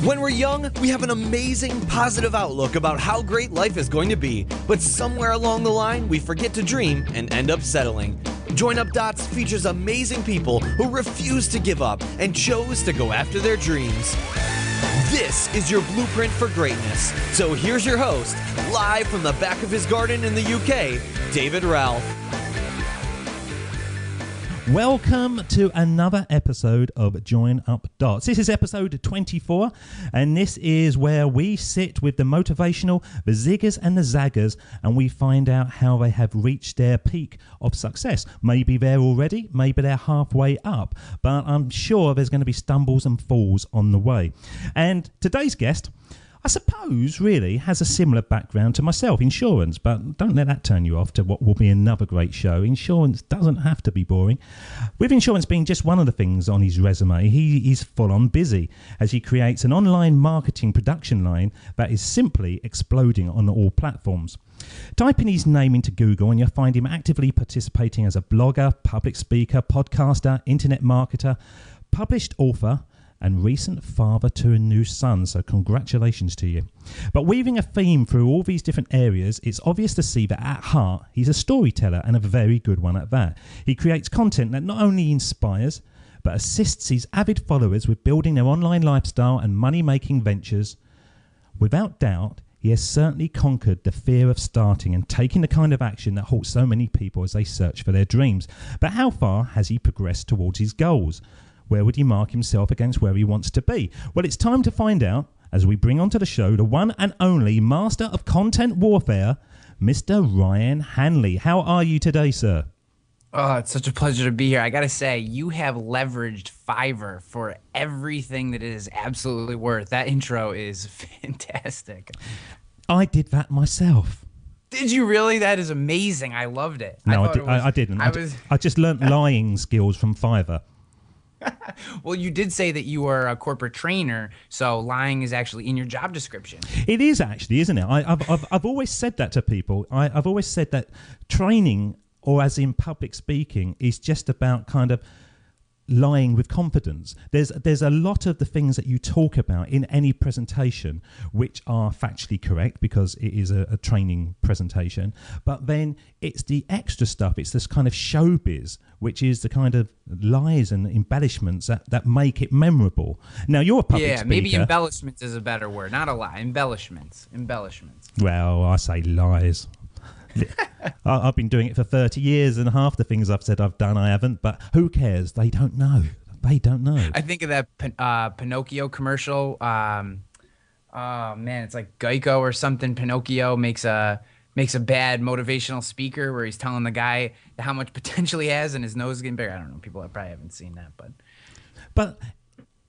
When we're young, we have an amazing, positive outlook about how great life is going to be, but somewhere along the line, we forget to dream and end up settling. Join Up Dots features amazing people who refuse to give up and chose to go after their dreams. This is your blueprint for greatness. So here's your host, live from the back of his garden in the UK, David Ralph. Welcome to another episode of Join Up Dots. This is episode 24, and this is where we sit with the motivational, the ziggers and the zaggers, and we find out how they have reached their peak of success. Maybe they're already, maybe they're halfway up, but I'm sure there's going to be stumbles and falls on the way. And today's guest, I suppose, really has a similar background to myself, insurance, but don't let that turn you off to what will be another great show. Insurance doesn't have to be boring. With insurance being just one of the things on his resume, he is full on busy as he creates an online marketing production line that is simply exploding on all platforms. Type in his name into Google and you'll find him actively participating as a blogger, public speaker, podcaster, internet marketer, published author, and recent father to a new son, so congratulations to you. But weaving a theme through all these different areas, it's obvious to see that at heart, he's a storyteller and a very good one at that. He creates content that not only inspires, but assists his avid followers with building their online lifestyle and money-making ventures. Without doubt, he has certainly conquered the fear of starting and taking the kind of action that halts so many people as they search for their dreams. But how far has he progressed towards his goals? Where would he mark himself against where he wants to be? Well, it's time to find out as we bring onto the show the one and only master of content warfare, Mr. Ryan Hanley. How are you today, sir? Oh, it's such a pleasure to be here. I got to say, you have leveraged Fiverr for everything that it is absolutely worth. That intro is fantastic. I did that myself. Did you really? That is amazing. I loved it. No, I didn't. I just learnt lying skills from Fiverr. Well, you did say that you are a corporate trainer, so lying is actually in your job description. It is actually, isn't it? I've always said that to people. I've always said that training, or as in public speaking, is just about kind of lying with confidence. There's a lot of the things that you talk about in any presentation which are factually correct because it is a training presentation, but then it's the extra stuff, it's this kind of showbiz, which is the kind of lies and embellishments that make it memorable. Now, you're a public speaker. Yeah, maybe embellishments is a better word, not a lie. Embellishments. Well, I say lies. I've been doing it for 30 years and half the things I've said I've done I haven't, but who cares? They don't know. I think of that Pinocchio commercial. Oh man, it's like Geico or something. Pinocchio makes a bad motivational speaker where he's telling the guy how much potential he has and his nose is getting bigger. I don't know. People probably haven't seen that, but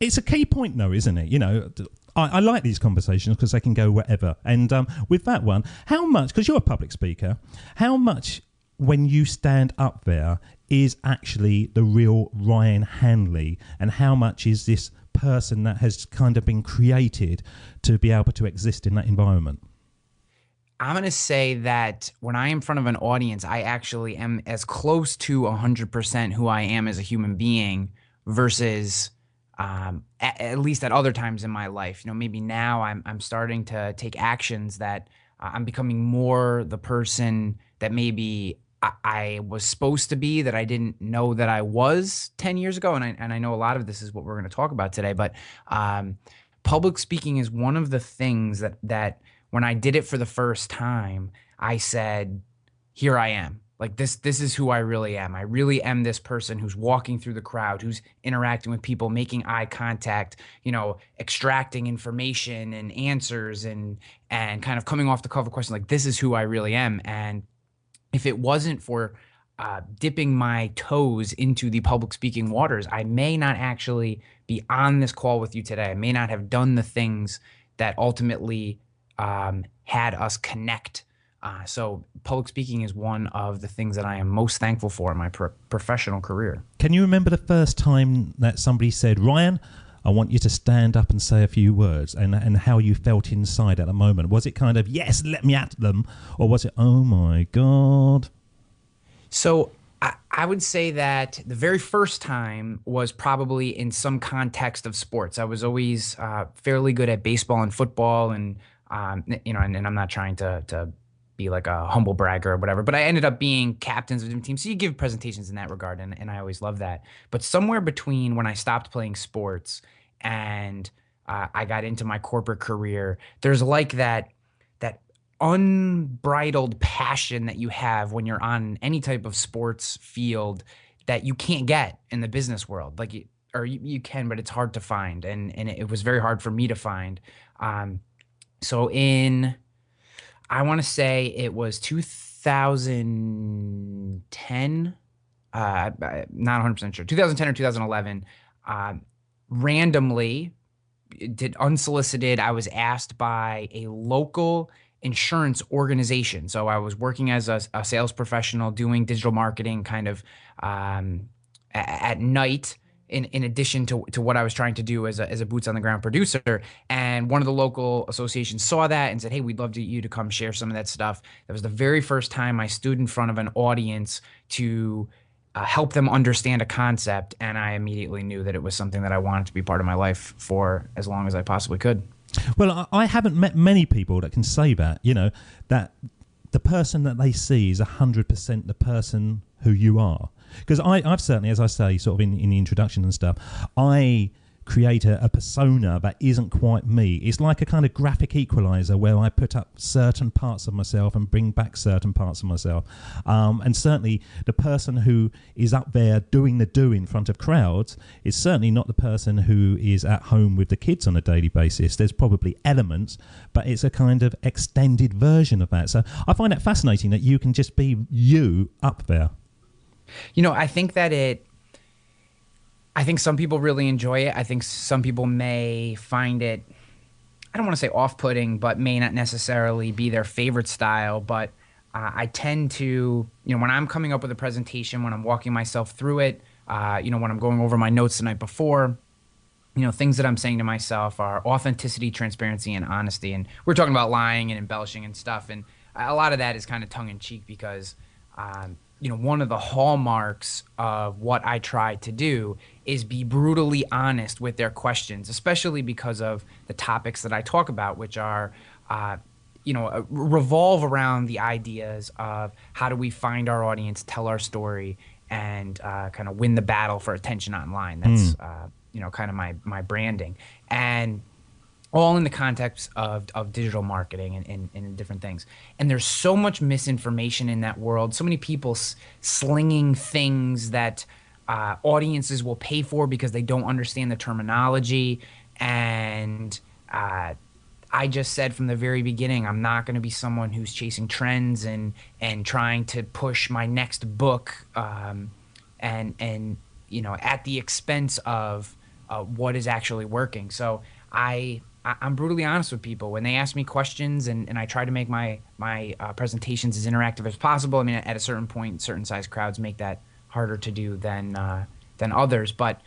it's a key point though, isn't it? You know, I like these conversations because they can go wherever. And with that one, how much, because you're a public speaker, how much when you stand up there is actually the real Ryan Hanley, and how much is this person that has kind of been created to be able to exist in that environment? I'm going to say that when I am in front of an audience, I actually am as close to 100% who I am as a human being versus at least at other times in my life. You know, maybe now I'm starting to take actions that I'm becoming more the person that maybe I was supposed to be, that I didn't know that I was 10 years ago. And I know a lot of this is what we're going to talk about today, but public speaking is one of the things that when I did it for the first time, I said, here I am. Like this is who I really am. I really am this person who's walking through the crowd, who's interacting with people, making eye contact, you know, extracting information and answers and kind of coming off the cuff of questions. Like, this is who I really am. And if it wasn't for dipping my toes into the public speaking waters, I may not actually be on this call with you today. I may not have done the things that ultimately had us connect. So public speaking is one of the things that I am most thankful for in my professional career. Can you remember the first time that somebody said, Ryan, I want you to stand up and say a few words, and how you felt inside at the moment? Was it kind of, yes, let me at them, or was it, oh my God? So I would say that the very first time was probably in some context of sports. I was always fairly good at baseball and football, and and I'm not trying to be like a humble bragger or whatever, but I ended up being captains of different teams. So you give presentations in that regard, and I always love that. But somewhere between when I stopped playing sports and I got into my corporate career, there's like that unbridled passion that you have when you're on any type of sports field that you can't get in the business world. Like you can, but it's hard to find, and it was very hard for me to find. So I want to say it was 2010. I'm not 100% sure. 2010 or 2011. Randomly, unsolicited, I was asked by a local insurance organization. So I was working as a sales professional doing digital marketing kind of at night in addition to what I was trying to do as a boots on the ground producer. And one of the local associations saw that and said, hey, we'd love you to come share some of that stuff. That was the very first time I stood in front of an audience to help them understand a concept. And I immediately knew that it was something that I wanted to be part of my life for as long as I possibly could. Well, I haven't met many people that can say that, that the person that they see is 100% the person who you are. Because I've certainly, as I say, sort of in the introduction and stuff, I create a persona that isn't quite me. It's like a kind of graphic equalizer where I put up certain parts of myself and bring back certain parts of myself. And certainly the person who is up there doing the do in front of crowds is certainly not the person who is at home with the kids on a daily basis. There's probably elements, but it's a kind of extended version of that. So I find it fascinating that you can just be you up there. I think that I think some people really enjoy it. I think some people may find it, I don't want to say off-putting, but may not necessarily be their favorite style. But I tend to, when I'm coming up with a presentation, when I'm walking myself through it, when I'm going over my notes the night before, things that I'm saying to myself are authenticity, transparency, and honesty. And we're talking about lying and embellishing and stuff. And a lot of that is kind of tongue-in-cheek because one of the hallmarks of what I try to do is be brutally honest with their questions, especially because of the topics that I talk about, which are, revolve around the ideas of how do we find our audience, tell our story, and kind of win the battle for attention online. That's, kind of my branding. And all in the context of digital marketing and different things. And there's so much misinformation in that world, so many people slinging things that audiences will pay for because they don't understand the terminology. And I just said from the very beginning, I'm not going to be someone who's chasing trends and trying to push my next book and at the expense of what is actually working. So I'm brutally honest with people when they ask me questions, and I try to make my presentations as interactive as possible. I mean, at a certain point, certain size crowds make that harder to do than others. But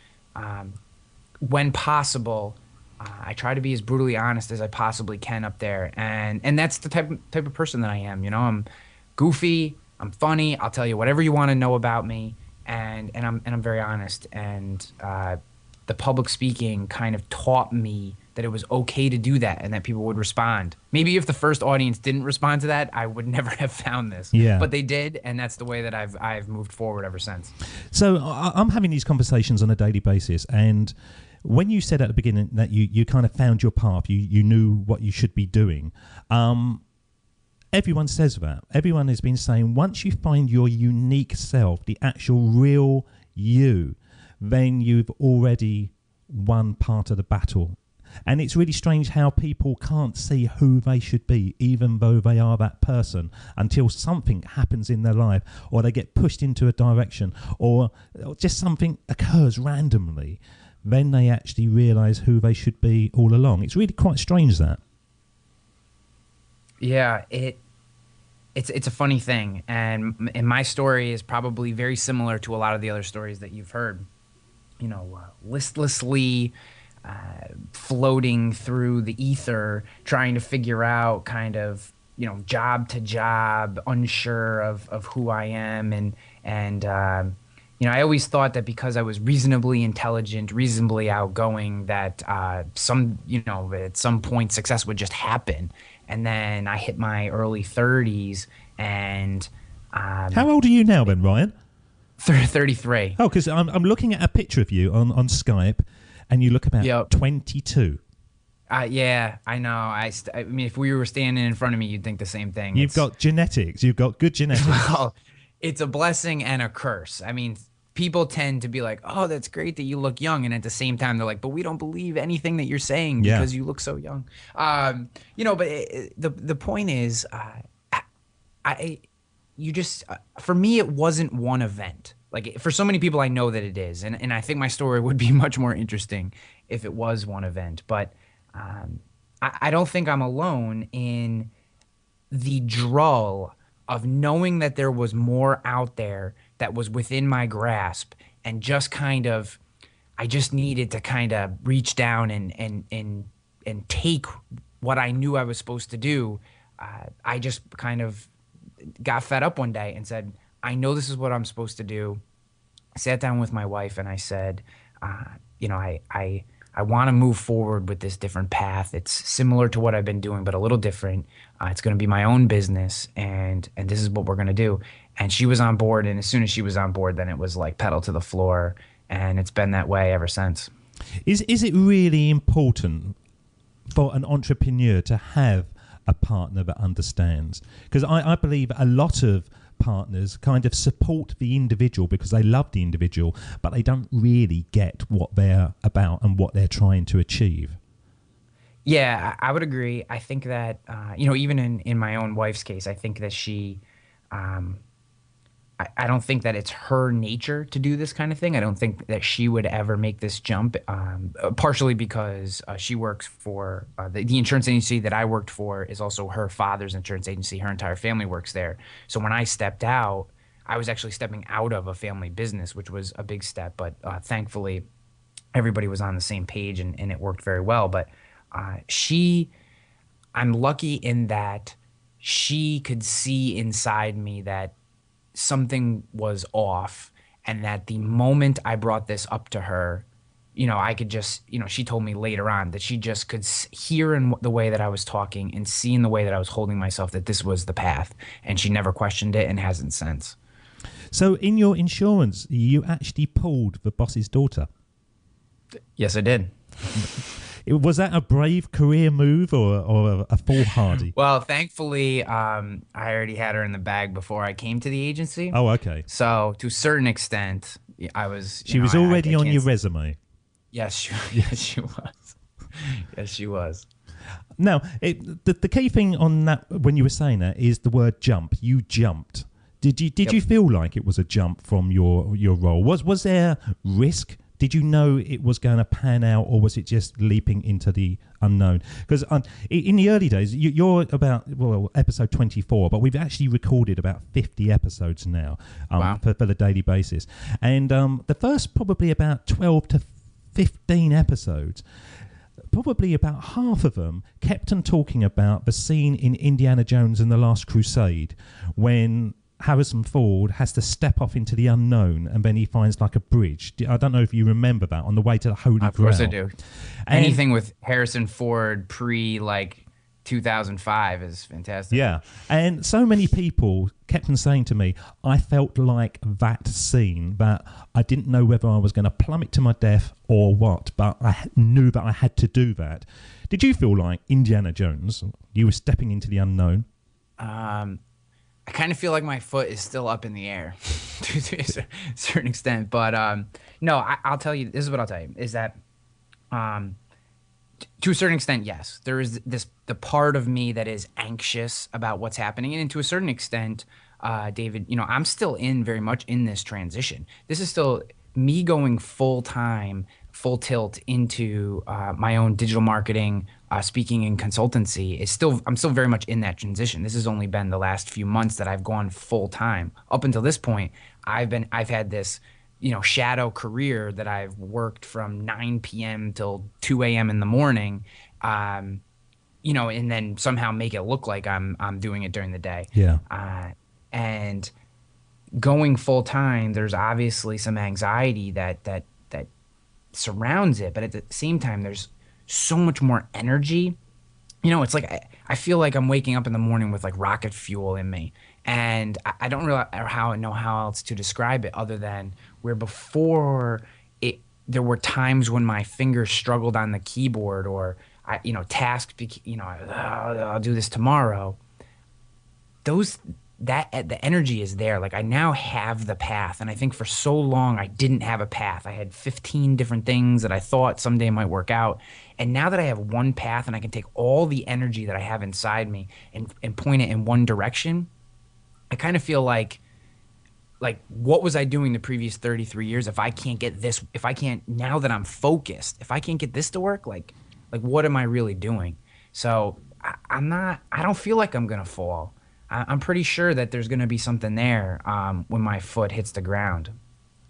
when possible, I try to be as brutally honest as I possibly can up there, and that's the type of person that I am. I'm goofy, I'm funny. I'll tell you whatever you want to know about me, and I'm very honest. And the public speaking kind of taught me that it was okay to do that and that people would respond. Maybe if the first audience didn't respond to that, I would never have found this. Yeah. But they did, and that's the way that I've moved forward ever since. So I'm having these conversations on a daily basis, and when you said at the beginning that you kind of found your path, you knew what you should be doing, everyone says that. Everyone has been saying once you find your unique self, the actual real you, then you've already won part of the battle. And it's really strange how people can't see who they should be, even though they are that person, until something happens in their life, or they get pushed into a direction, or just something occurs randomly. Then they actually realise who they should be all along. It's really quite strange, that. Yeah, it's a funny thing, and my story is probably very similar to a lot of the other stories that you've heard. Listlessly floating through the ether, trying to figure out kind of, job to job, unsure of who I am. And I always thought that because I was reasonably intelligent, reasonably outgoing, that at some point success would just happen. And then I hit my early 30s, and how old are you now, then, Ryan? 33. Oh, because I'm looking at a picture of you on Skype, and you look about 22. Yeah, I know. I mean, if we were standing in front of me, you'd think the same thing. You've got genetics. You've got good genetics. Well, it's a blessing and a curse. I mean, people tend to be like, "Oh, that's great that you look young," and at the same time, they're like, "But we don't believe anything that you're saying because you look so young." But the point is, for me, it wasn't one event. Like, for so many people, I know that it is, and I think my story would be much more interesting if it was one event. But I don't think I'm alone in the drawl of knowing that there was more out there that was within my grasp, and I just needed to kind of reach down and take what I knew I was supposed to do. I just kind of got fed up one day and said, I know this is what I'm supposed to do. I sat down with my wife and I said, I want to move forward with this different path. It's similar to what I've been doing, but a little different. It's going to be my own business, and this is what we're going to do. And she was on board, and as soon as she was on board, then it was like pedal to the floor, and it's been that way ever since. Is it really important for an entrepreneur to have a partner that understands? Because I believe a lot of partners kind of support the individual because they love the individual, but they don't really get what they're about and what they're trying to achieve. Yeah, I would agree. I think that, even in my own wife's case, I think that she, I don't think that it's her nature to do this kind of thing. I don't think that she would ever make this jump, partially because she works for the insurance agency that I worked for is also her father's insurance agency. Her entire family works there. So when I stepped out, I was actually stepping out of a family business, which was a big step. But thankfully, everybody was on the same page and it worked very well. But I'm lucky in that she could see inside me that something was off, and that the moment I brought this up to her, I could just, she told me later on that she just could hear in the way that I was talking and see in the way that I was holding myself that this was the path, and she never questioned it and hasn't since. So in your insurance, you actually pulled the boss's daughter? Yes, I did. Was that a brave career move or a foolhardy? Well, thankfully, I already had her in the bag before I came to the agency. Oh, okay. So to a certain extent, I was. She was already on your resume. Yes, she was. Yes, she was. Now, the key thing on that when you were saying that is the word jump. You jumped. Did you feel like it was a jump from your role? Was there risk? Did you know it was going to pan out, or was it just leaping into the unknown? Because in the early days, you're about, episode 24, but we've actually recorded about 50 episodes now for the daily basis. And the first probably about 12 to 15 episodes, probably about half of them kept on talking about the scene in Indiana Jones and the Last Crusade when Harrison Ford has to step off into the unknown, and then he finds like a bridge. I don't know if you remember that, on the way to the Holy Grail. Of course I do. Anything with Harrison Ford pre 2005 is fantastic. Yeah, and so many people kept on saying to me, I felt like that scene, that I didn't know whether I was going to plummet to my death or what, but I knew that I had to do that. Did you feel like Indiana Jones, you were stepping into the unknown? I kind of feel like my foot is still up in the air to a certain extent. But no, I'll tell you, this is what I'll tell you, is that to a certain extent, yes, there is the part of me that is anxious about what's happening. And to a certain extent, David, I'm still very much in this transition. This is still me going full time, full tilt into my own digital marketing, speaking and consultancy. I'm still very much in that transition. This has only been the last few months that I've gone full time. Up until this point, I've had this, shadow career that I've worked from 9 p.m. till 2 a.m. in the morning. and then somehow make it look like I'm doing it during the day. Yeah. And going full time, there's obviously some anxiety that surrounds it, but at the same time, there's so much more energy. It's like I feel like I'm waking up in the morning with like rocket fuel in me, and I don't really know how else to describe it other than where before there were times when my fingers struggled on the keyboard, or tasks, I'll do this tomorrow. The energy is there. Like I now have the path. And I think for so long I didn't have a path. I had 15 different things that I thought someday might work out. And now that I have one path and I can take all the energy that I have inside me and point it in one direction, I kind of feel like what was I doing the previous 33 years if I can't get this, now that I'm focused, if I can't get this to work, like what am I really doing? So I don't feel like I'm going to fall. I'm pretty sure that there's going to be something there when my foot hits the ground.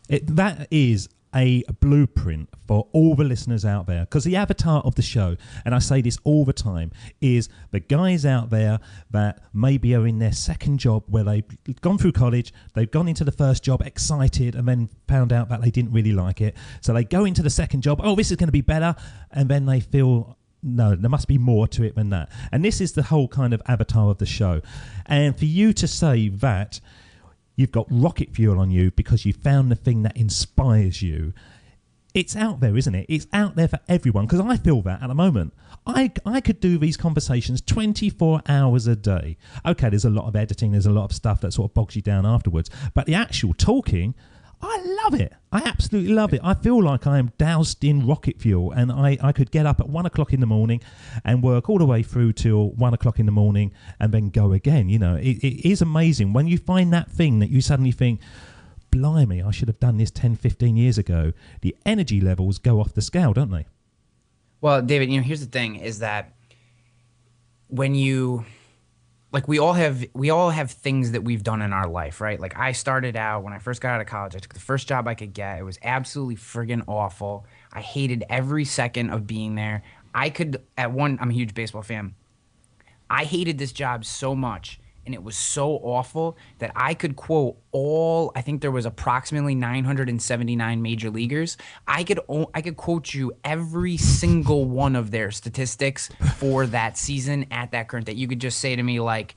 That is a blueprint for all the listeners out there, because the avatar of the show, and I say this all the time, is the guys out there that maybe are in their second job where they've gone through college, they've gone into the first job excited and then found out that they didn't really like it. So they go into the second job, oh, this is going to be better, and then they feel, no, there must be more to it than that. And this is the whole kind of avatar of the show. And for you to say that you've got rocket fuel on you because you found the thing that inspires you, it's out there, isn't it? It's out there for everyone, because I feel that at the moment. I could do these conversations 24 hours a day. Okay, there's a lot of editing, there's a lot of stuff that sort of bogs you down afterwards. But the actual talking, I love it. I absolutely love it. I feel like I am doused in rocket fuel, and I could get up at 1 o'clock in the morning and work all the way through till 1 o'clock in the morning and then go again. It is amazing when you find that thing that you suddenly think, blimey, I should have done this 10, 15 years ago. The energy levels go off the scale, don't they? Well, David, here's the thing is that when you... Like we all have things that we've done in our life, right? Like I started out when I first got out of college, I took the first job I could get. It was absolutely friggin' awful. I hated every second of being there. I'm a huge baseball fan. I hated this job so much, and it was so awful that I could quote I think there was approximately 979 major leaguers. I could quote you every single one of their statistics for that season at that current date. You could just say to me like,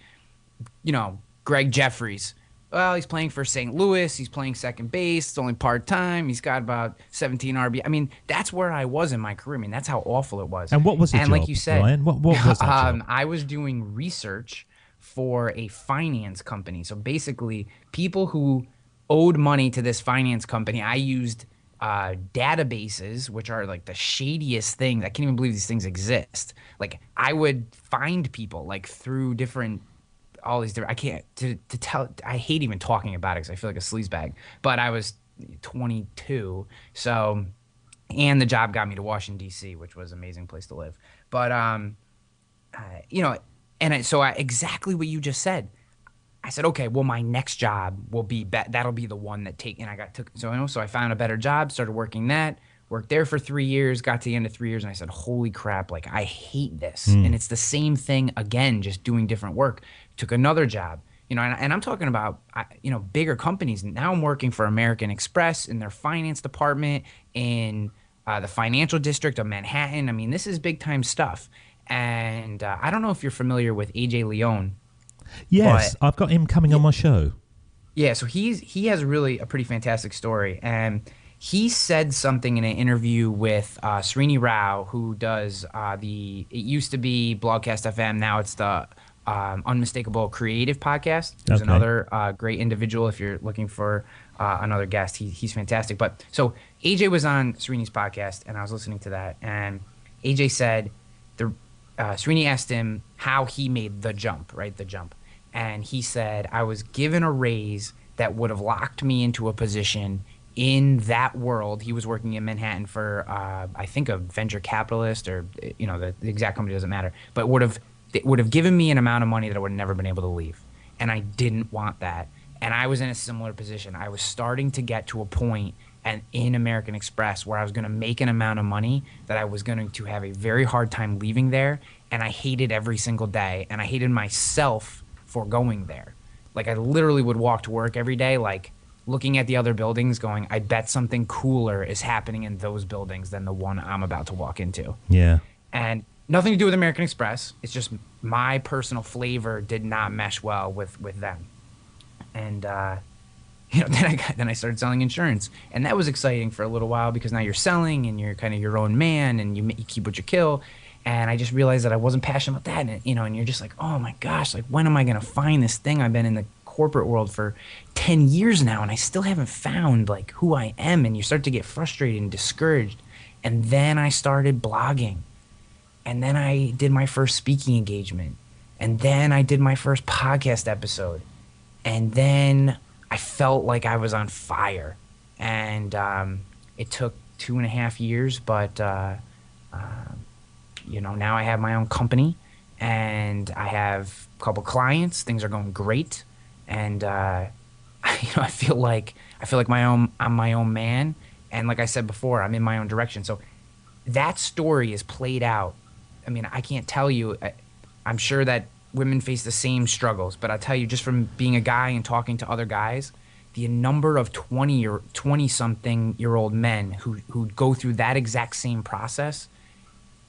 Greg Jeffries, well, he's playing for St. Louis. He's playing second base. It's only part-time. He's got about 17 RB. I mean, that's where I was in my career. I mean, that's how awful it was. And what was the job, like you said, Ryan? What was that job? I was doing research for a finance company. So basically, people who owed money to this finance company, I used databases, which are like the shadiest things. I can't even believe these things exist. Like I would find people like through all these different, I can't to tell. I hate even talking about it because I feel like a sleazebag. But I was 22, so, and the job got me to Washington D.C., which was an amazing place to live. But exactly what you just said. I said, okay, well, my next job will be that'll be the one that so I found a better job, started working worked there for 3 years, got to the end of 3 years, and I said, holy crap, like I hate this. And it's the same thing again, just doing different work. Took another job, and I'm talking about, bigger companies. Now I'm working for American Express in their finance department in the financial district of Manhattan. I mean, this is big time stuff. And I don't know if you're familiar with AJ Leone. Yes, I've got him coming on my show. Yeah, so he has really a pretty fantastic story, and he said something in an interview with Srini Rao, who does it used to be Blogcast FM, now it's the Unmistakable Creative Podcast. Who's another great individual if you're looking for another guest. He's fantastic. But so AJ was on Srini's podcast, and I was listening to that, and AJ said Srini asked him how he made the jump, right? The jump. And he said, I was given a raise that would have locked me into a position in that world. He was working in Manhattan for, I think, a venture capitalist, or, the exact company doesn't matter. But it would have given me an amount of money that I would have never been able to leave. And I didn't want that. And I was in a similar position. I was starting to get to a point in American Express where I was going to make an amount of money that I was going to have a very hard time leaving there. and I hated every single day, and I hated myself for going there. Like, I literally would walk to work every day, like, looking at the other buildings going, I bet something cooler is happening in those buildings than the one I'm about to walk into. Yeah. And nothing to do with American Express. It's just my personal flavor did not mesh well with them. And, then I started selling insurance. And that was exciting for a little while because now you're selling and you're kind of your own man and you keep what you kill. And I just realized that I wasn't passionate about that. And, and you're just like, oh my gosh, like, when am I going to find this thing? I've been in the corporate world for 10 years now and I still haven't found like who I am. And you start to get frustrated and discouraged. And then I started blogging, and then I did my first speaking engagement, and then I did my first podcast episode, and then I felt like I was on fire. And it took 2.5 years, but now I have my own company and I have a couple clients. Things are going great. And I feel like I'm my own man, and like I said before, I'm in my own direction. So that story is played out. I mean, I can't tell you. I'm sure that women face the same struggles, but I'll tell you, just from being a guy and talking to other guys, the number of 20-something-year-old men who go through that exact same process.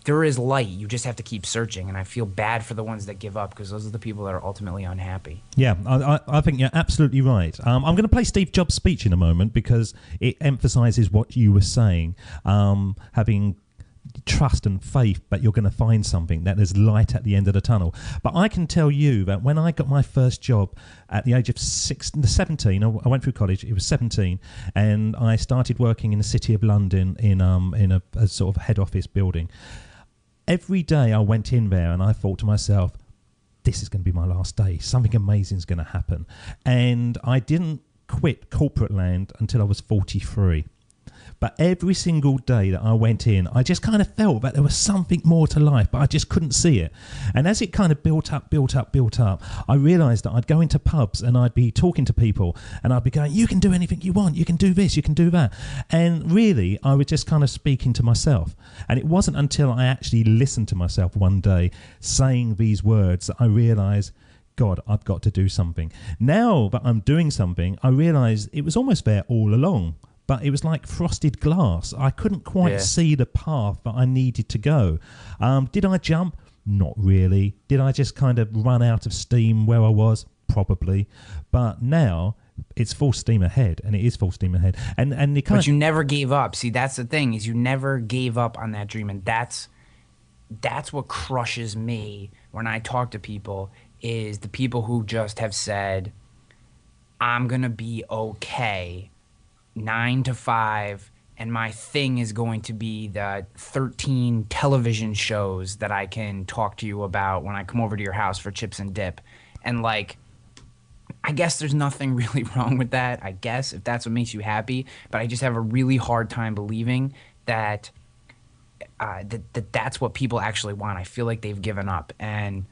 There is light. You just have to keep searching. And I feel bad for the ones that give up because those are the people that are ultimately unhappy. Yeah, I think you're absolutely right. I'm going to play Steve Jobs' speech in a moment because it emphasizes what you were saying, having trust and faith, but you're going to find something, that there's light at the end of the tunnel. But I can tell you that when I got my first job at the age of 17, I went through college, it was 17, and I started working in the City of London in a sort of head office building. Every day I went in there and I thought to myself, this is going to be my last day. Something amazing is going to happen. And I didn't quit corporate land until I was 43. But every single day that I went in, I just kind of felt that there was something more to life, but I just couldn't see it. And as it kind of built up, I realised that I'd go into pubs and I'd be talking to people and I'd be going, you can do anything you want, you can do this, you can do that. And really, I was just kind of speaking to myself. And it wasn't until I actually listened to myself one day saying these words that I realised, God, I've got to do something. Now that I'm doing something, I realise it was almost there all along. But it was like frosted glass. I couldn't quite see the path that I needed to go. Did I jump? Not really. Did I just kind of run out of steam where I was? Probably. But now it's full steam ahead, and it is full steam ahead. But you never gave up. See, that's the thing, is you never gave up on that dream, and that's what crushes me when I talk to people, is the people who just have said, I'm going to be okay 9 to 5, and my thing is going to be the 13 television shows that I can talk to you about when I come over to your house for chips and dip. And like, I guess there's nothing really wrong with that, I guess, if that's what makes you happy. But I just have a really hard time believing that that's what people actually want. I feel like they've given up. And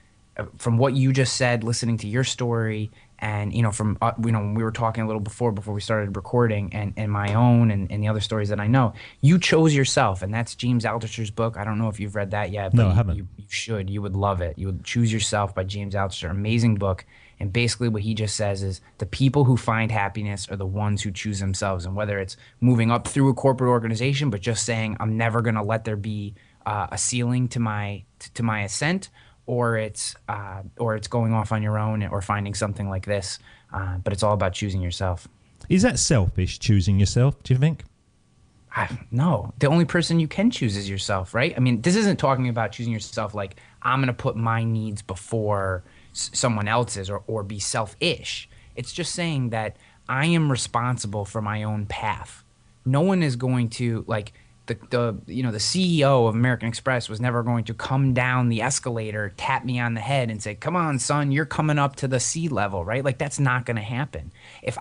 from what you just said, listening to your story, and from when we were talking a little before we started recording, and my own and the other stories that I know, you chose yourself, and that's James Altucher's book. I don't know if you've read that yet, but no, I haven't. You should. You would love it. You would Choose Yourself by James Altucher. Amazing book. And basically what he just says is the people who find happiness are the ones who choose themselves. And whether it's moving up through a corporate organization, but just saying, I'm never going to let there be a ceiling to my ascent, or it's going off on your own, or finding something like this. But it's all about choosing yourself. Is that selfish, choosing yourself, do you think? No. The only person you can choose is yourself, right? I mean, this isn't talking about choosing yourself like, I'm going to put my needs before someone else's, or be selfish. It's just saying that I am responsible for my own path. No one is going to, like, the CEO of American Express was never going to come down the escalator, tap me on the head and say, come on, son, you're coming up to the sea level, right? Like, that's not going to happen. If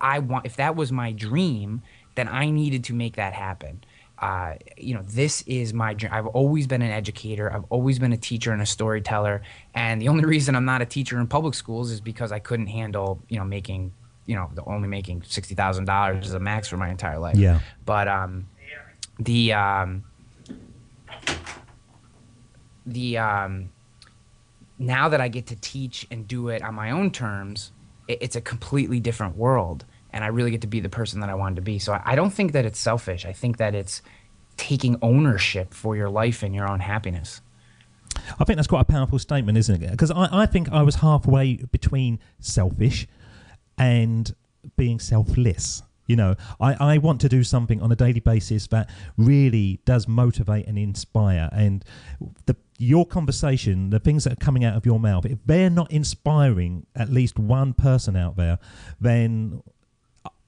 that was my dream, then I needed to make that happen. This is my dream. I've always been an educator. I've always been a teacher and a storyteller. And the only reason I'm not a teacher in public schools is because I couldn't handle, making $60,000 as a max for my entire life. Yeah. But, now that I get to teach and do it on my own terms, it's a completely different world. And I really get to be the person that I wanted to be. So I don't think that it's selfish. I think that it's taking ownership for your life and your own happiness. I think that's quite a powerful statement, isn't it? Because I think I was halfway between selfish and being selfless. You know, I want to do something on a daily basis that really does motivate and inspire. And your conversation, the things that are coming out of your mouth, if they're not inspiring at least one person out there, then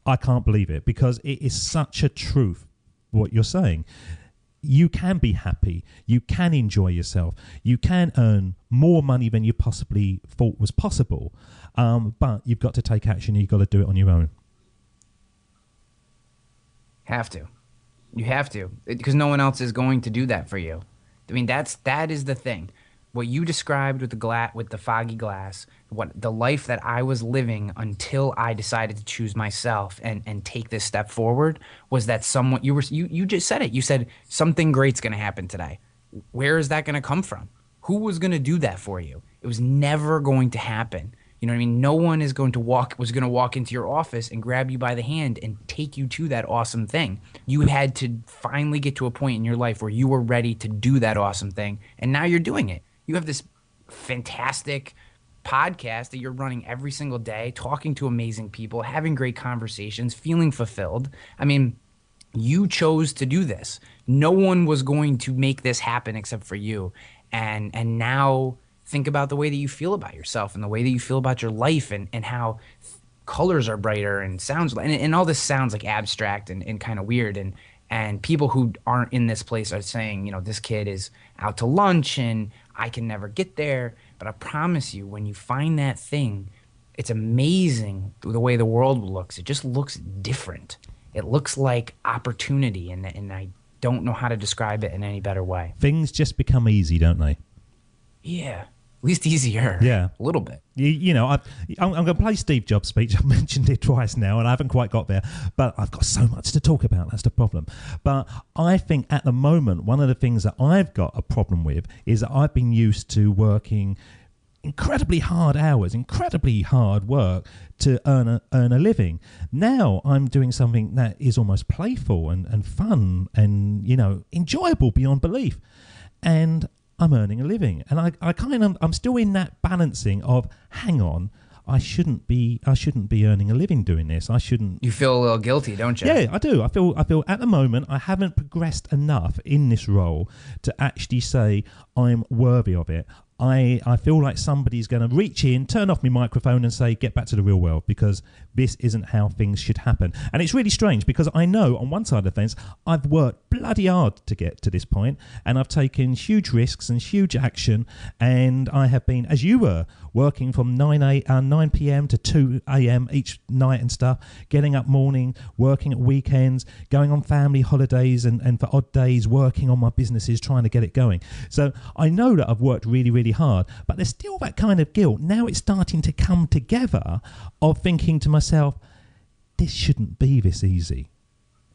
I can't believe it, because it is such a truth what you're saying. You can be happy, you can enjoy yourself, you can earn more money than you possibly thought was possible, but you've got to take action. You've got to do it on your own. Have to. You have to, because no one else is going to do that for you. I mean, that is the thing. What you described with the foggy glass, what the life that I was living until I decided to choose myself and take this step forward, was that someone you just said it. You said something great's going to happen today. Where is that going to come from? Who was going to do that for you? It was never going to happen. You know what I mean? No one was going to walk into your office and grab you by the hand and take you to that awesome thing. You had to finally get to a point in your life where you were ready to do that awesome thing, and now you're doing it. You have this fantastic podcast that you're running every single day, talking to amazing people, having great conversations, feeling fulfilled. I mean, you chose to do this. No one was going to make this happen except for you. And now think about the way that you feel about yourself and the way that you feel about your life, and how colors are brighter and sounds, and all this sounds like abstract and kind of weird. And people who aren't in this place are saying, you know, this kid is out to lunch and I can never get there. But I promise you, when you find that thing, it's amazing the way the world looks. It just looks different. It looks like opportunity, and I don't know how to describe it in any better way. Things just become easy, don't they? Yeah. At least easier. Yeah. A little bit. You know, I'm going to play Steve Jobs' speech. I've mentioned it twice now, and I haven't quite got there. But I've got so much to talk about. That's the problem. But I think at the moment, one of the things that I've got a problem with is that I've been used to working incredibly hard hours, incredibly hard work to earn a living. Now I'm doing something that is almost playful and fun and, you know, enjoyable beyond belief. And I'm earning a living, and I'm still in that balancing of, hang on, I shouldn't be earning a living doing this. I shouldn't. You feel a little guilty, don't you? Yeah, I do. I feel at the moment I haven't progressed enough in this role to actually say I'm worthy of it. I feel like somebody's going to reach in, turn off my microphone and say, get back to the real world, because this isn't how things should happen. And it's really strange, because I know on one side of the fence, I've worked bloody hard to get to this point, and I've taken huge risks and huge action, and I have been, as you were, working from 9 p.m. to 2 a.m. each night and stuff, getting up morning, working at weekends, going on family holidays and for odd days, working on my businesses, trying to get it going. So I know that I've worked really, really hard, but there's still that kind of guilt. Now it's starting to come together of thinking to myself, this shouldn't be this easy.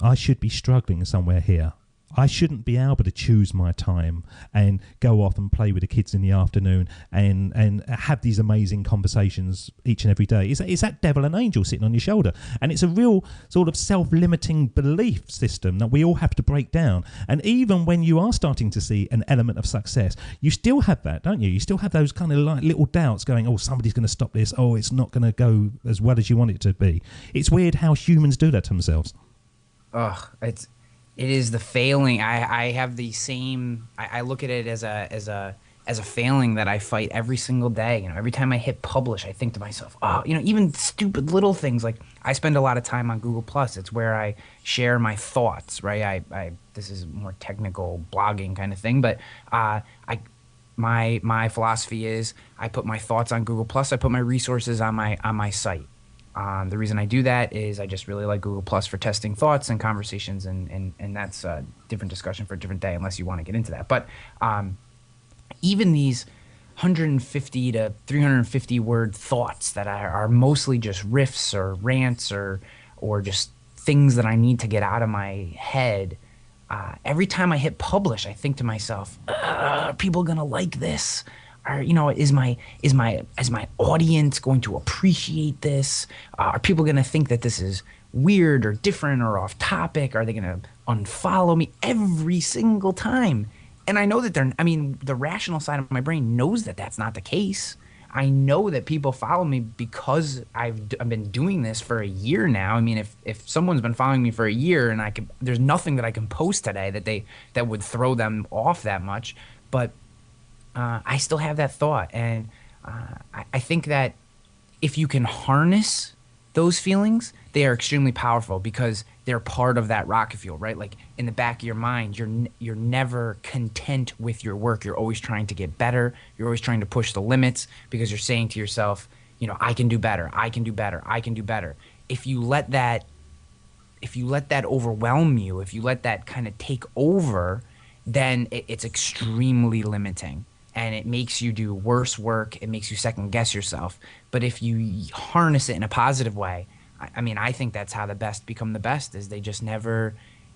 I should be struggling somewhere here. I shouldn't be able to choose my time and go off and play with the kids in the afternoon and have these amazing conversations each and every day. It's that devil and angel sitting on your shoulder. And it's a real sort of self-limiting belief system that we all have to break down. And even when you are starting to see an element of success, you still have that, don't you? You still have those kind of like little doubts going, oh, somebody's going to stop this. Oh, it's not going to go as well as you want it to be. It's weird how humans do that to themselves. Ugh, it is the failing. I have the same. I look at it as a failing that I fight every single day. You know, every time I hit publish, I think to myself, oh, you know, even stupid little things like I spend a lot of time on Google Plus. It's where I share my thoughts, right? This is more technical blogging kind of thing, but my philosophy is I put my thoughts on Google Plus. I put my resources on my site. The reason I do that is I just really like Google Plus for testing thoughts and conversations, and that's a different discussion for a different day unless you want to get into that. But even these 150 to 350 word thoughts that are mostly just riffs or rants or just things that I need to get out of my head, every time I hit publish, I think to myself, are people going to like this? is my audience going to appreciate this? Are people going to think that this is weird or different or off topic? Are they going to unfollow me every single time? And I know that the rational side of my brain knows that that's not the case. I know that people follow me because I've been doing this for a year now. I mean, if someone's been following me for a year and there's nothing that I can post today that would throw them off that much. But I still have that thought. And I think that if you can harness those feelings, they are extremely powerful because they're part of that rocket fuel, right? Like in the back of your mind, you're never content with your work. You're always trying to get better. You're always trying to push the limits because you're saying to yourself, I can do better. I can do better. I can do better. If you let that overwhelm you, if you let that kind of take over, then it's extremely limiting. And it makes you do worse work. It makes you second guess yourself. But if you harness it in a positive way, I think that's how the best become the best, is they just never,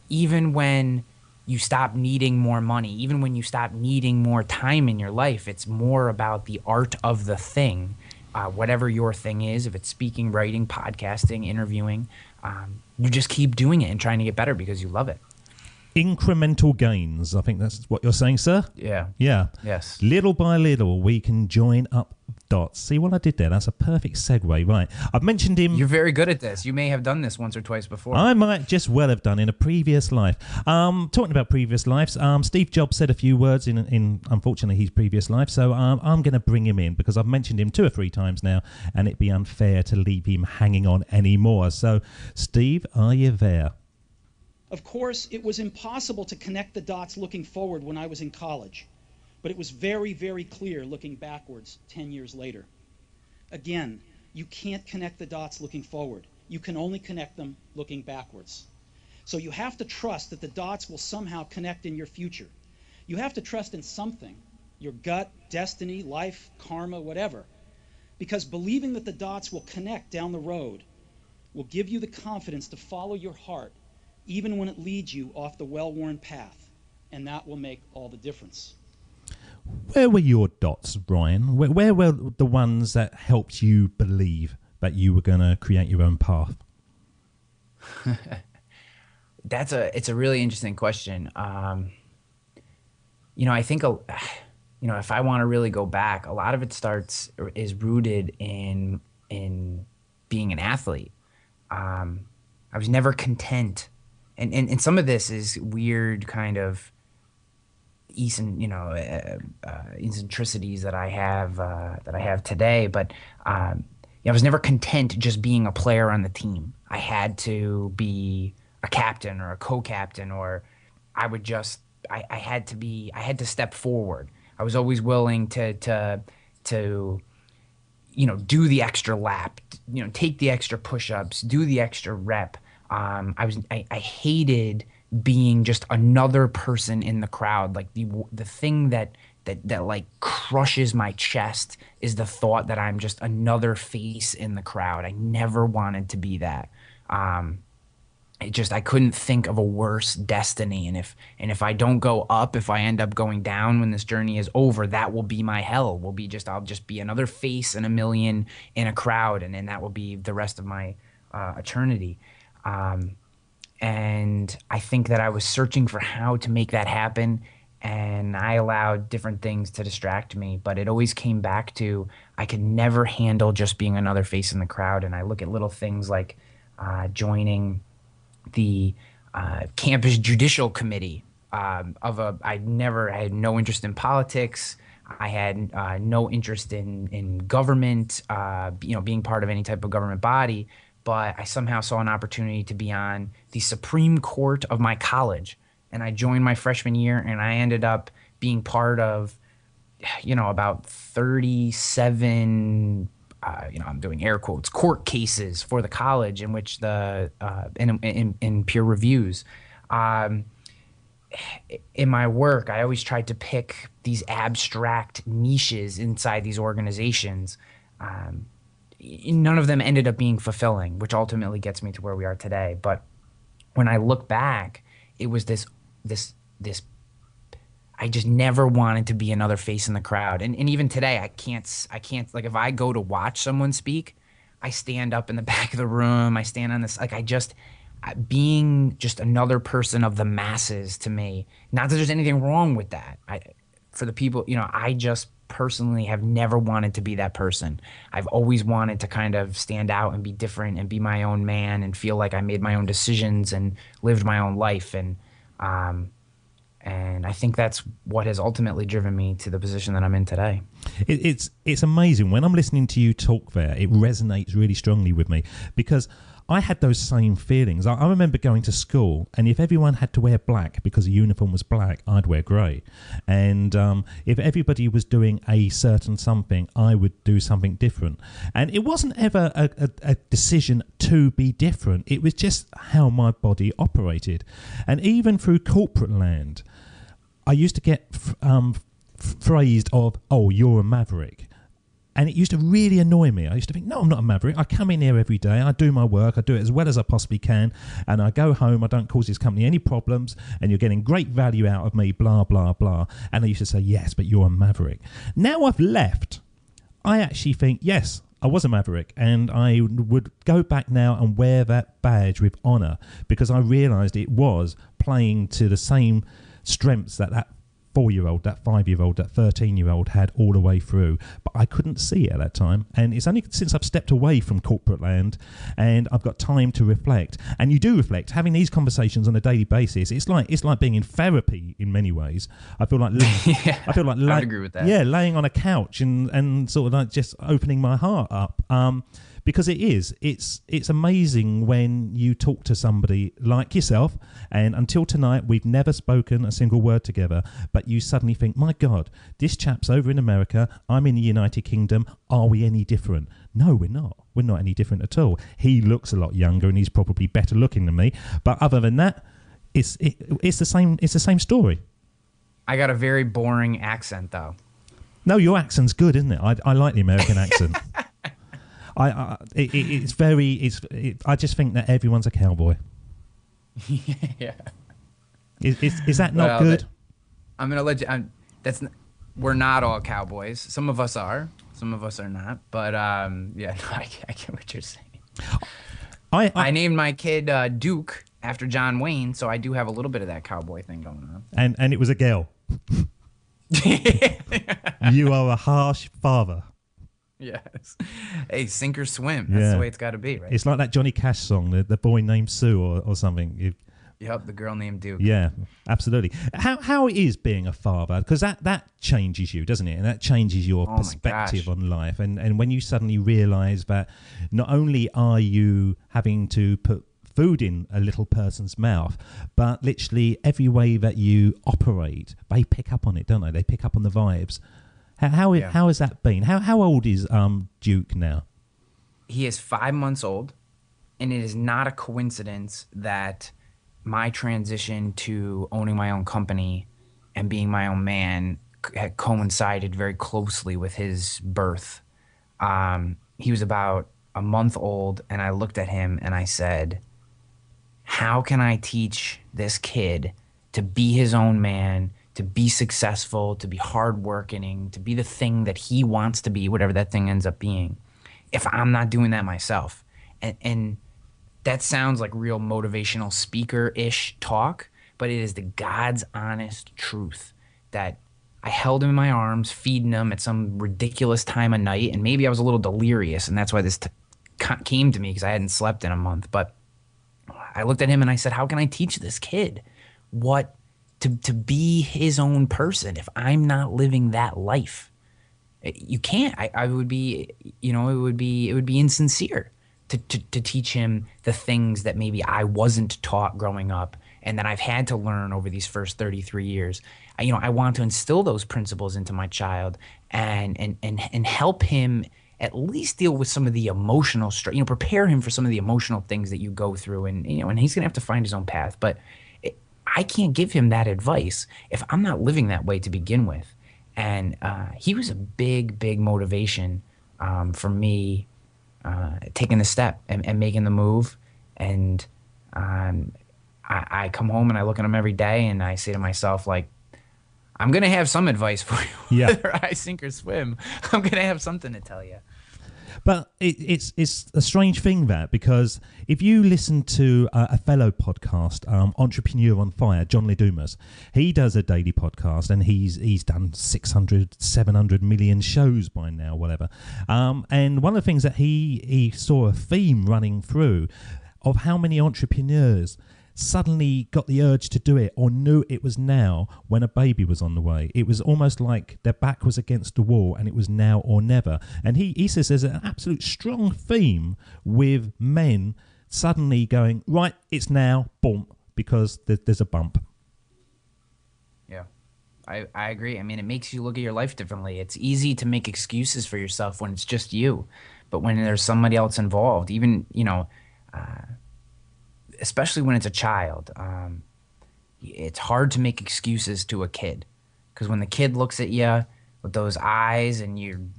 even when you stop needing more money, even when you stop needing more time in your life, it's more about the art of the thing, whatever your thing is, if it's speaking, writing, podcasting, interviewing, you just keep doing it and trying to get better because you love it. Incremental gains. I think that's what you're saying, sir. Yeah. Yes. Little by little, we can join up dots. See what I did there? That's a perfect segue. Right. I've mentioned him. You're very good at this. You may have done this once or twice before. I might just well have done in a previous life. Talking about previous lives, Steve Jobs said a few words in unfortunately, his previous life. So I'm going to bring him in because I've mentioned him 2 or 3 times now, and it'd be unfair to leave him hanging on anymore. So, Steve, are you there? Of course, it was impossible to connect the dots looking forward when I was in college, but it was very, very clear looking backwards 10 years later. Again, you can't connect the dots looking forward. You can only connect them looking backwards. So you have to trust that the dots will somehow connect in your future. You have to trust in something, your gut, destiny, life, karma, whatever, because believing that the dots will connect down the road will give you the confidence to follow your heart even when it leads you off the well-worn path, and that will make all the difference. Where were your dots, Ryan? Where were the ones that helped you believe that you were going to create your own path? It's a really interesting question. I think, if I want to really go back, a lot of it is rooted in being an athlete. I was never content. And some of this weird kind of eccentricities that I have today. But I was never content just being a player on the team. I had to be a captain or a co-captain, or I had to step forward. I was always willing to do the extra lap, take the extra push-ups, do the extra rep. I hated being just another person in the crowd. Like the thing that like crushes my chest is the thought that I'm just another face in the crowd. I never wanted to be that. I couldn't think of a worse destiny. And if I don't go up, if I end up going down when this journey is over, that will be my hell. I'll just be another face in a million in a crowd, and then that will be the rest of my eternity. And I think that I was searching for how to make that happen, and I allowed different things to distract me, but it always came back to I could never handle just being another face in the crowd. And I look at little things like joining the campus judicial committee I had no interest in politics. I had no interest in government, being part of any type of government body. But I somehow saw an opportunity to be on the Supreme Court of my college. And I joined my freshman year, and I ended up being part of, about 37, I'm doing air quotes, court cases for the college in which in peer reviews. In my work, I always tried to pick these abstract niches inside these organizations. None of them ended up being fulfilling, which ultimately gets me to where we are today. But when I look back, it was this I just never wanted to be another face in the crowd. And even today, I can't, like if I go to watch someone speak, I stand up in the back of the room. I stand on this, like being just another person of the masses to me, not that there's anything wrong with that. For the people, I just personally have never wanted to be that person. I've always wanted to kind of stand out and be different and be my own man and feel like I made my own decisions and lived my own life. And I think that's what has ultimately driven me to the position that I'm in today. It's amazing. When I'm listening to you talk there, it resonates really strongly with me because I had those same feelings. I remember going to school, and if everyone had to wear black because the uniform was black, I'd wear grey. And if everybody was doing a certain something, I would do something different. And it wasn't ever a decision to be different. It was just how my body operated. And even through corporate land, I used to get phrased of, "Oh, you're a maverick." And it used to really annoy me. I used to think, no, I'm not a maverick. I come in here every day. I do my work. I do it as well as I possibly can. And I go home. I don't cause this company any problems. And you're getting great value out of me, blah, blah, blah. And I used to say, yes, but you're a maverick. Now I've left. I actually think, yes, I was a maverick. And I would go back now and wear that badge with honour because I realised it was playing to the same strengths that 4-year-old, that 5-year-old, that 13-year-old had all the way through. But I couldn't see it at that time. And it's only since I've stepped away from corporate land and I've got time to reflect. And you do reflect. Having these conversations on a daily basis, it's like being in therapy in many ways. I feel like I would agree with that. Yeah, laying on a couch and sort of like just opening my heart up. Because it's amazing when you talk to somebody like yourself, and until tonight we've never spoken a single word together, but you suddenly think, my God, this chap's over in America, I'm in the United Kingdom, are we any different? No, we're not. We're not any different at all. He looks a lot younger and he's probably better looking than me, but other than that, it's the same story. I got a very boring accent though. No, your accent's good, isn't it? I like the American accent. I just think that everyone's a cowboy. Yeah. Is that not good? I'm gonna let you. We're not all cowboys. Some of us are. Some of us are not. But yeah, no, I get what you're saying. I named my kid Duke after John Wayne, so I do have a little bit of that cowboy thing going on. And it was a girl. You are a harsh father. Yes. Hey, sink or swim. That's the way it's got to be, right? It's like that Johnny Cash song, the boy named Sue or something. Yep, the girl named Duke. Yeah, absolutely. How it is being a father, because that changes you, doesn't it? And that changes your perspective on life. And when you suddenly realise that not only are you having to put food in a little person's mouth, but literally every way that you operate, they pick up on it, don't they? They pick up on the vibes. How has that been? How old is Duke now? He is 5 months old, and it is not a coincidence that my transition to owning my own company and being my own man had coincided very closely with his birth. He was about a month old, and I looked at him and I said, how can I teach this kid to be his own man, to be successful, to be hardworking, to be the thing that he wants to be, whatever that thing ends up being, if I'm not doing that myself? And that sounds like real motivational speaker-ish talk, but it is the God's honest truth that I held him in my arms, feeding him at some ridiculous time of night, and maybe I was a little delirious, and that's why this came to me, because I hadn't slept in a month. But I looked at him and I said, how can I teach this kid what to be his own person if I'm not living that life? You can't. I would be, it would be insincere to teach him the things that maybe I wasn't taught growing up and that I've had to learn over these first 33 years. I want to instill those principles into my child and help him at least deal with some of the emotional stress, prepare him for some of the emotional things that you go through, and he's gonna have to find his own path. But I can't give him that advice if I'm not living that way to begin with. And he was a big, big motivation for me taking the step and making the move. And I come home and I look at him every day and I say to myself, like, I'm gonna have some advice for you. Yeah. Whether I sink or swim, I'm gonna have something to tell you. But it's a strange thing because if you listen to a fellow podcast, Entrepreneur on Fire, John Lee Dumas, he does a daily podcast and he's done 600, 700 million shows by now, whatever. And one of the things that he saw a theme running through of how many entrepreneurs suddenly got the urge to do it or knew it was now when a baby was on the way. It was almost like their back was against the wall and it was now or never. And he says there's an absolute strong theme with men suddenly going, right, it's now, boom, because there's a bump. Yeah, I agree. I mean, it makes you look at your life differently. It's easy to make excuses for yourself when it's just you. But when there's somebody else involved, even, especially when it's a child, it's hard to make excuses to a kid, because when the kid looks at you with those eyes and you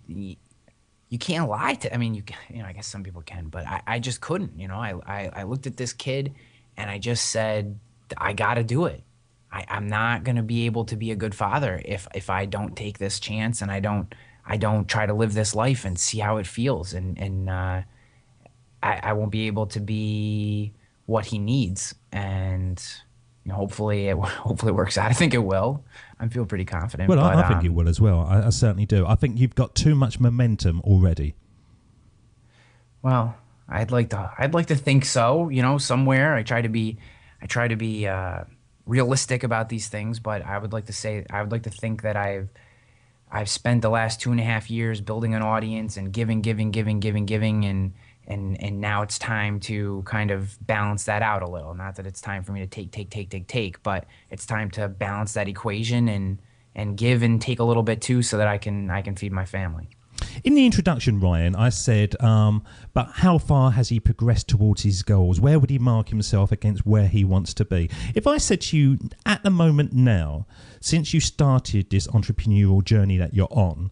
can't lie to. I mean, I guess some people can, but I just couldn't. I looked at this kid and I just said, I got to do it. I'm not going to be able to be a good father if I don't take this chance and I don't try to live this life and see how it feels, and I won't be able to be what he needs, and hopefully it works out. I think it will. I feel pretty confident. Well, I think it will as well. I certainly do. I think you've got too much momentum already. Well, I'd like to think so. Somewhere I try to be realistic about these things, but I would like to think that I've spent the last 2.5 years building an audience and giving, and now it's time to kind of balance that out a little. Not that it's time for me to take, but it's time to balance that equation and give and take a little bit too, so that I can feed my family. In the introduction, Ryan, I said, but how far has he progressed towards his goals? Where would he mark himself against where he wants to be? If I said to you, at the moment now, since you started this entrepreneurial journey that you're on,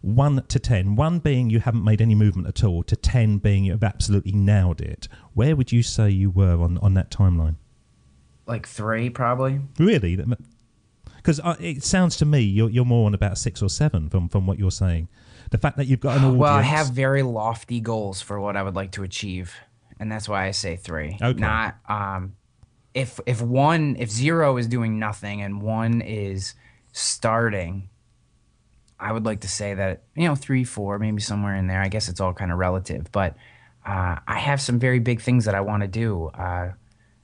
1 to 10, 1 being you haven't made any movement at all, to 10 being you've absolutely nailed it, where would you say you were on that timeline? Like 3, probably. Really? Because it sounds to me you're more on about 6 or 7 from what you're saying. The fact that you've got an audience. Well, I have very lofty goals for what I would like to achieve, and that's why I say 3. Okay. Not if 0 is doing nothing and 1 is starting, I would like to say that 3, 4, maybe somewhere in there. I guess it's all kind of relative, but I have some very big things that I want to do,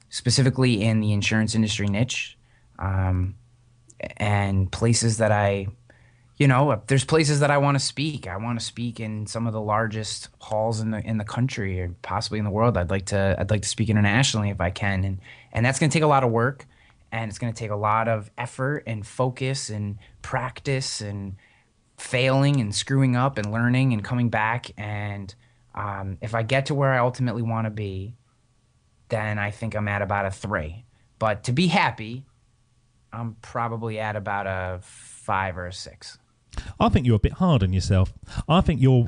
specifically in the insurance industry niche, and places that there's places that I want to speak. I want to speak in some of the largest halls in the country, or possibly in the world. I'd like to speak internationally if I can, and that's going to take a lot of work, and it's going to take a lot of effort and focus and practice and failing and screwing up and learning and coming back. And if I get to where I ultimately want to be, then I think I'm at about a 3. But to be happy, I'm probably at about a 5 or a 6. I think you're a bit hard on yourself. I think you're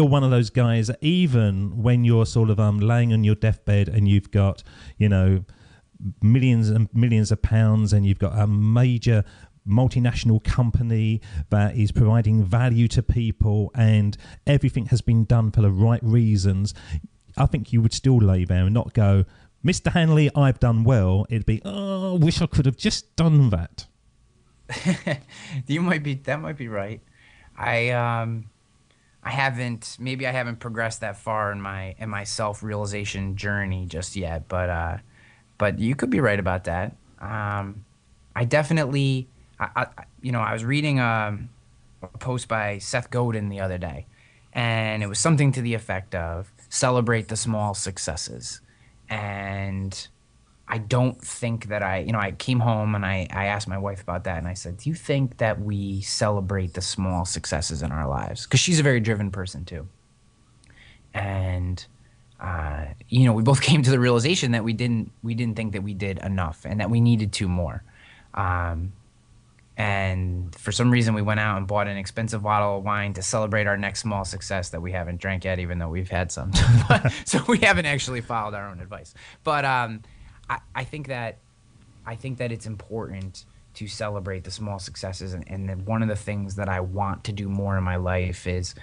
one of those guys that even when you're sort of laying on your deathbed and you've got millions and millions of pounds and you've got a major multinational company that is providing value to people and everything has been done for the right reasons, I think you would still lay there and not go, Mr. Hanley, I've done well. It'd be, oh, I wish I could have just done that. That might be right. I haven't progressed that far in my self-realization journey just yet, but you could be right about that. I definitely, I was reading a post by Seth Godin the other day, and it was something to the effect of celebrate the small successes. And I don't think that I came home and I asked my wife about that, and I said, do you think that we celebrate the small successes in our lives? Because she's a very driven person too. And, we both came to the realization that we didn't think that we did enough and that we needed to more. And for some reason we went out and bought an expensive bottle of wine to celebrate our next small success that we haven't drank yet, even though we've had some. So we haven't actually followed our own advice. But I think that it's important to celebrate the small successes. And then one of the things that I want to do more in my life is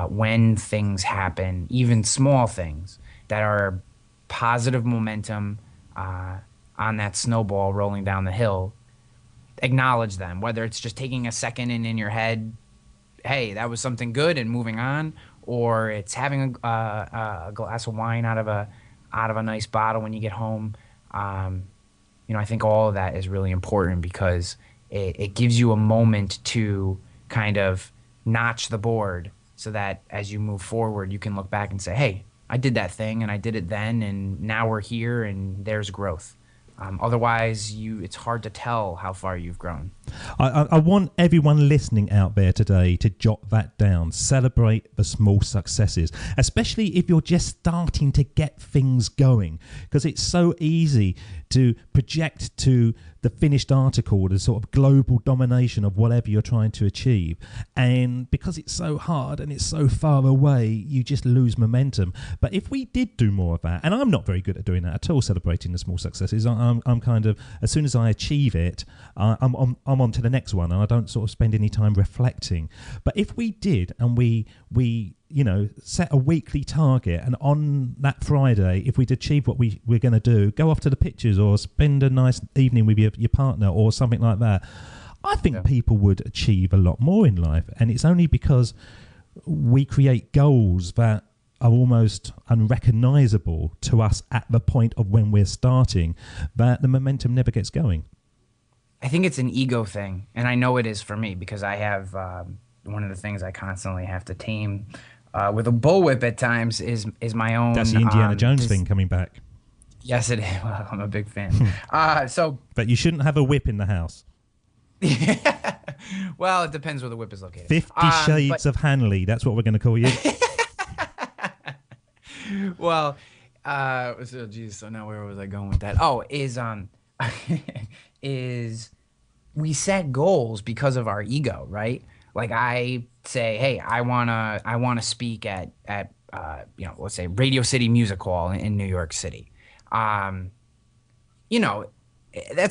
when things happen, even small things that are positive momentum on that snowball rolling down the hill, acknowledge them, whether it's just taking a second and in your head, hey, that was something good and moving on, or it's having a glass of wine out of a nice bottle when you get home. I think all of that is really important because it gives you a moment to kind of notch the board so that as you move forward, you can look back and say, hey, I did that thing and I did it then, and now we're here and there's growth. Otherwise, it's hard to tell how far you've grown. I want everyone listening out there today to jot that down. Celebrate the small successes, especially if you're just starting to get things going, because it's so easy to project to the finished article the sort of global domination of whatever you're trying to achieve. And because it's so hard and it's so far away, you just lose momentum. But if we did do more of that, and I'm not very good at doing that at all, celebrating the small successes, I'm kind of, as soon as I achieve it, I'm on to the next one, and I don't sort of spend any time reflecting. But if we did, and we set a weekly target, and on that Friday, if we'd achieve what we're going to do, go off to the pictures or spend a nice evening with your partner or something like that, I think people would achieve a lot more in life. And it's only because we create goals that are almost unrecognizable to us at the point of when we're starting that the momentum never gets going. I think it's an ego thing, and I know it is for me because I have one of the things I constantly have to tame with a bullwhip at times is my own. That's the Indiana Jones thing coming back. Yes, it is. Well, I'm a big fan. But you shouldn't have a whip in the house. Well, it depends where the whip is located. 50 Shades of Hanley. That's what we're going to call you. Well, so now where was I going with that? Oh, is we set goals because of our ego, right? Like I say, hey, I wanna speak at let's say Radio City Music Hall in New York City. That's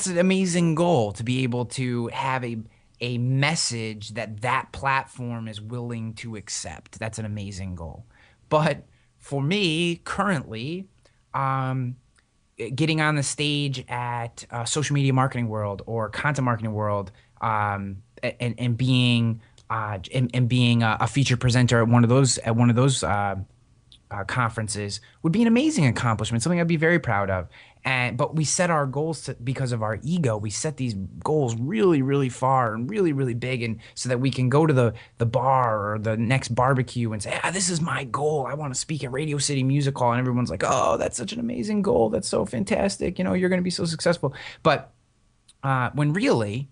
an amazing goal to be able to have a message that platform is willing to accept. That's an amazing goal. But for me, currently, getting on the stage at Social Media Marketing World or Content Marketing World, and being a featured presenter at one of those conferences would be an amazing accomplishment, something I'd be very proud of. But we set our goals because of our ego. We set these goals really, really far and really, really big, and so that we can go to the bar or the next barbecue and say, this is my goal. I want to speak at Radio City Music Hall. And everyone's like, oh, that's such an amazing goal. That's so fantastic. You're going to be so successful. But when really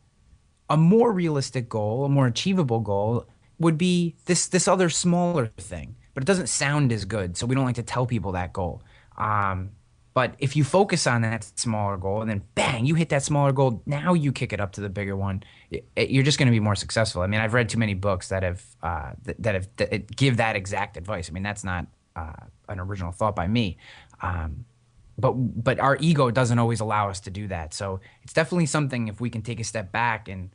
a more realistic goal, a more achievable goal would be this other smaller thing. But it doesn't sound as good, so we don't like to tell people that goal. But if you focus on that smaller goal and then bang, you hit that smaller goal, now you kick it up to the bigger one, you're just going to be more successful. I mean, I've read too many books that give that exact advice. I mean, that's not an original thought by me. But our ego doesn't always allow us to do that. So it's definitely something, if we can take a step back and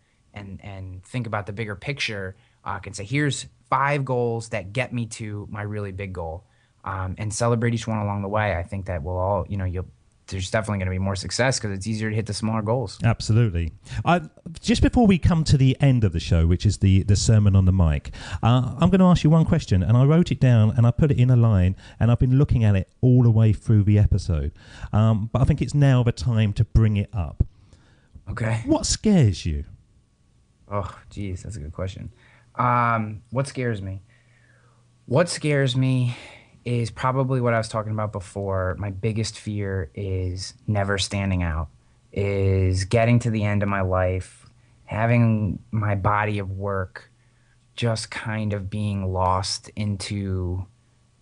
think about the bigger picture, can say, here's 5 goals that get me to my really big goal. And celebrate each one along the way. I think that we'll all, there's definitely going to be more success because it's easier to hit the smaller goals. Absolutely. Just before we come to the end of the show, which is the sermon on the mic, I'm going to ask you one question, and I wrote it down and I put it in a line, and I've been looking at it all the way through the episode. But I think it's now the time to bring it up. Okay. What scares you? Oh, geez, that's a good question. What scares me? What scares me is probably what I was talking about before. My biggest fear is never standing out, is getting to the end of my life, having my body of work just kind of being lost into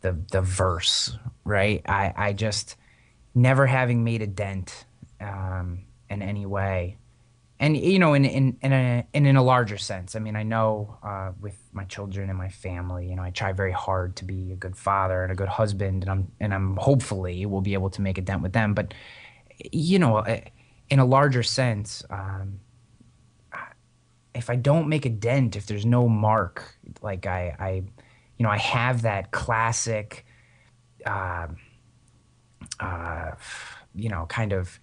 the verse, right? I just never having made a dent in any way. And, in a larger sense, I mean, I know with my children and my family, I try very hard to be a good father and a good husband, and I'm hopefully will be able to make a dent with them. But, in a larger sense, if I don't make a dent, if there's no mark, like I have that classic, kind of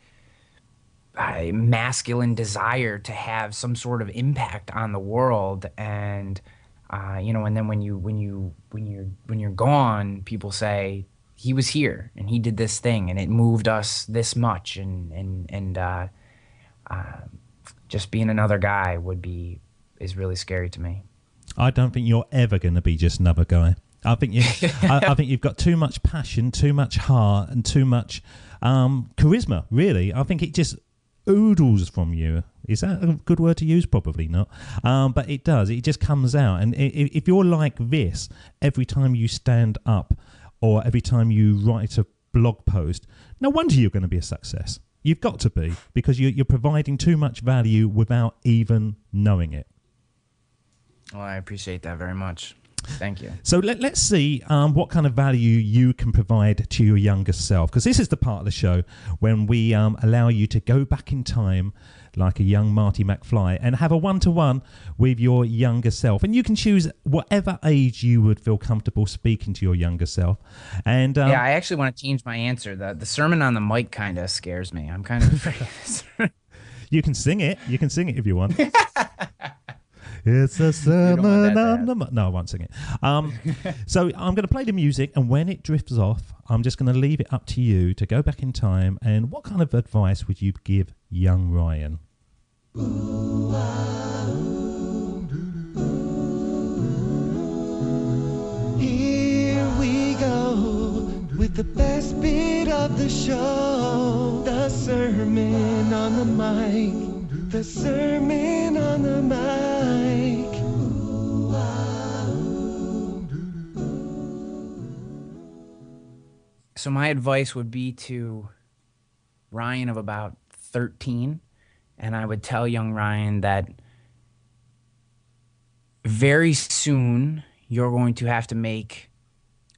masculine desire to have some sort of impact on the world, and and then when you're gone, people say he was here and he did this thing and it moved us this much, and just being another guy is really scary to me. I don't think you're ever going to be just another guy. I think I think you've got too much passion, too much heart, and too much charisma. Really, I think it just oodles from you. Is that a good word to use? Probably not. But it does. It just comes out. And if you're like this every time you stand up or every time you write a blog post, no wonder you're going to be a success. You've got to be, because you're providing too much value without even knowing it. Well, I appreciate that very much. Thank you. So let's see what kind of value you can provide to your younger self, because this is the part of the show when we allow you to go back in time like a young Marty McFly and have a one-to-one with your younger self. And you can choose whatever age you would feel comfortable speaking to your younger self. And yeah, I actually want to change my answer. The sermon on the mic kind of scares me. I'm kind of afraid. You can sing it. You can sing it if you want. It's a sermon on the mic. No, I won't sing it. So I'm going to play the music, and when it drifts off, I'm just going to leave it up to you to go back in time. And what kind of advice would you give young Ryan? Here we go with the best bit of the show, the sermon on the mic, the sermon on the mic. So my advice would be to Ryan of about 13, and I would tell young Ryan that very soon you're going to have to make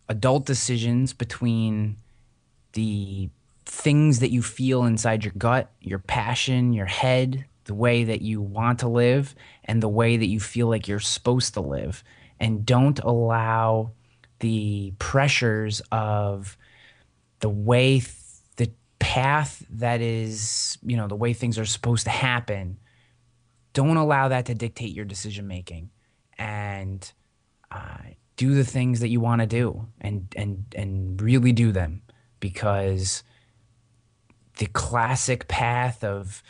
adult decisions between the things that you feel inside your gut, your passion, your head, the way that you want to live, and the way that you feel like you're supposed to live. And don't allow the pressures of the way the path that is, the way things are supposed to happen. Don't allow that to dictate your decision making, and do the things that you want to do, and really do them, because the classic path of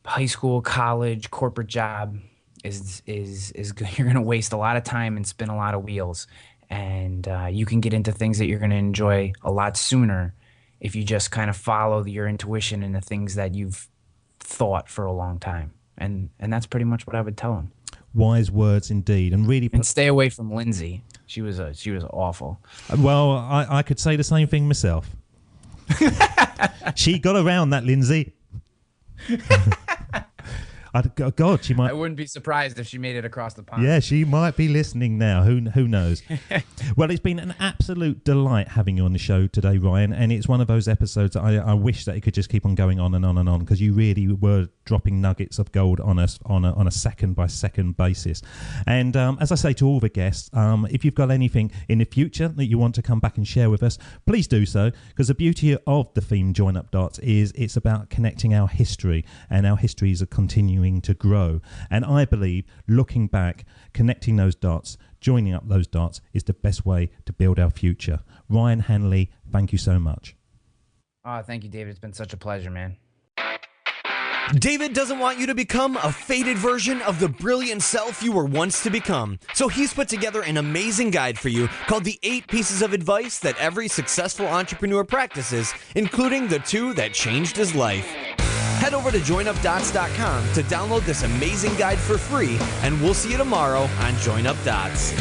high school, college, corporate job is you're going to waste a lot of time and spin a lot of wheels. And you can get into things that you're going to enjoy a lot sooner if you just kind of follow your intuition and the things that you've thought for a long time. And that's pretty much what I would tell him. Wise words indeed, and really. And stay away from Lindsay. She was awful. Well, I could say the same thing myself. She got around that Lindsay. God, she might. I wouldn't be surprised if she made it across the pond. Yeah, she might be listening now. Who knows? Well, it's been an absolute delight having you on the show today, Ryan. And it's one of those episodes that I wish that it could just keep on going on and on and on, because you really were dropping nuggets of gold on us on a second by second basis. And as I say to all the guests, if you've got anything in the future that you want to come back and share with us, please do so, because the beauty of the theme Join Up Dots is it's about connecting our history, and our histories are continuing to grow. And I believe looking back, connecting those dots, joining up those dots is the best way to build our future. Ryan Hanley, thank you so much. Oh, thank you, David. It's been such a pleasure, man. David doesn't want you to become a faded version of the brilliant self you were once to become. So he's put together an amazing guide for you called the 8 Pieces of Advice That Every Successful Entrepreneur Practices, including the 2 that changed his life. Head over to joinupdots.com to download this amazing guide for free, and we'll see you tomorrow on Join Up Dots.